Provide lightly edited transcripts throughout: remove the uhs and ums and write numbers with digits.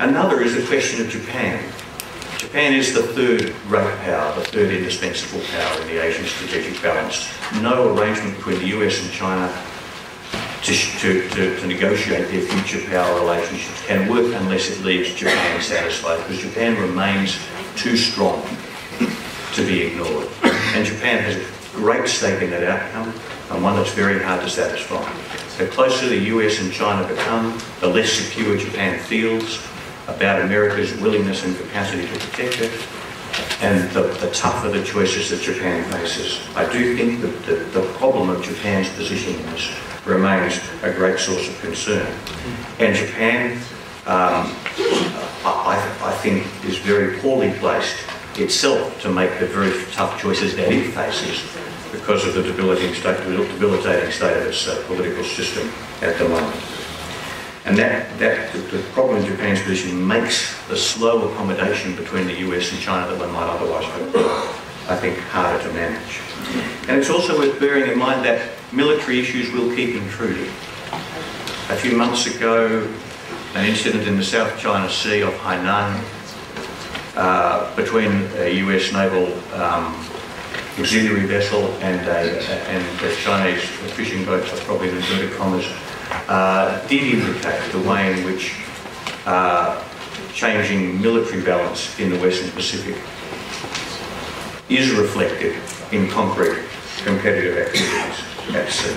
Another is the question of Japan. Japan is the third great power, the third indispensable power in the Asian strategic balance. No arrangement between the US and China to negotiate their future power relationships can work unless it leaves Japan satisfied, because Japan remains too strong to be ignored. And Japan has a great stake in that outcome, and one that's very hard to satisfy. The closer the US and China become, the less secure Japan feels about America's willingness and capacity to protect it, and the tougher the choices that Japan faces. I do think that the problem of Japan's position in this remains a great source of concern. And Japan, I think, is very poorly placed itself to make the very tough choices that it faces because of the debilitating state of its political system at the moment. And the problem in Japan's position makes the slow accommodation between the US and China that one might otherwise hope for, I think, harder to manage. And it's also worth bearing in mind that military issues will keep intruding. A few months ago, an incident in the South China Sea off Hainan between a US naval auxiliary vessel and a Chinese fishing boat, so probably in inverted commas, did indicate the way in which changing military balance in the Western Pacific is reflected in concrete competitive activities at sea.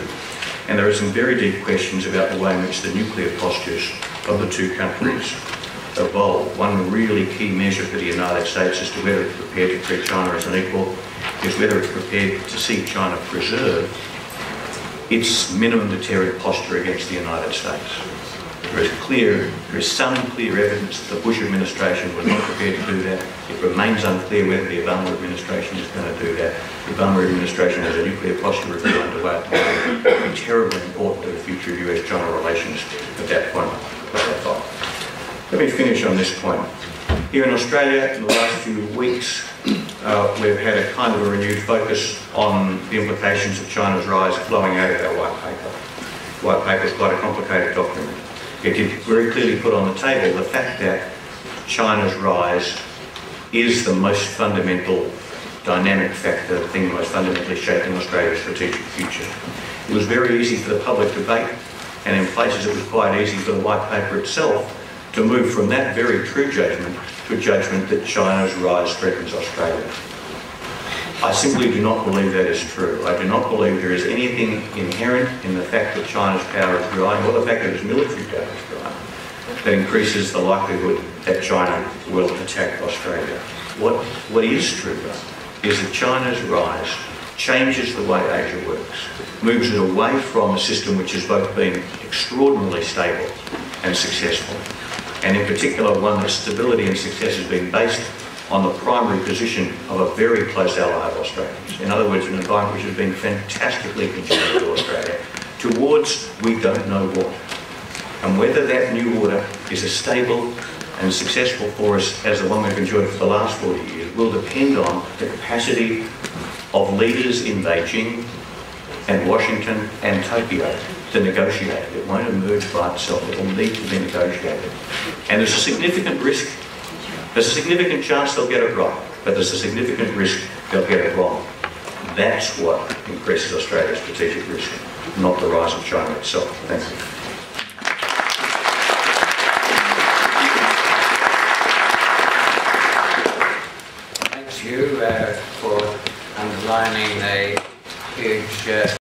And there are some very deep questions about the way in which the nuclear postures of the two countries evolve. One really key measure for the United States as to whether it's prepared to treat China as an equal is whether it's prepared to see China preserve its minimum deterrent posture against the United States. There is some clear evidence that the Bush administration was not prepared to do that. It remains unclear whether the Obama administration is going to do that. The Obama administration has a nuclear posture review underway. It will be terribly important to the future of US-China relations at that point. Let me finish on this point. Here in Australia, in the last few weeks, we've had a kind of a renewed focus on the implications of China's rise flowing out of our white paper. The white paper is quite a complicated document. It did very clearly put on the table the fact that China's rise is the most fundamental dynamic factor, the thing most fundamentally shaping Australia's strategic future. It was very easy for the public debate, and in places it was quite easy for the white paper itself to move from that very true judgment to a judgment that China's rise threatens Australia. I simply do not believe that is true. I do not believe there is anything inherent in the fact that China's power is growing, or the fact that its military power is growing, that increases the likelihood that China will attack Australia. What is true, though, is that China's rise changes the way Asia works, moves it away from a system which has both been extraordinarily stable and successful, and in particular one whose stability and success has been based on the primary position of a very close ally of Australians. In other words, an environment which has been fantastically contributed to Australia, towards we don't know what. And whether that new order is as stable and successful for us as the one we've enjoyed for the last 40 years will depend on the capacity of leaders in Beijing and Washington and Tokyo to negotiate. It won't emerge by itself. It will need to be negotiated. And there's a significant risk. There's a significant chance they'll get it right, but there's a significant risk they'll get it wrong. That's what increases Australia's strategic risk, not the rise of China itself. Thank you. Thanks, Hugh, for underlining a huge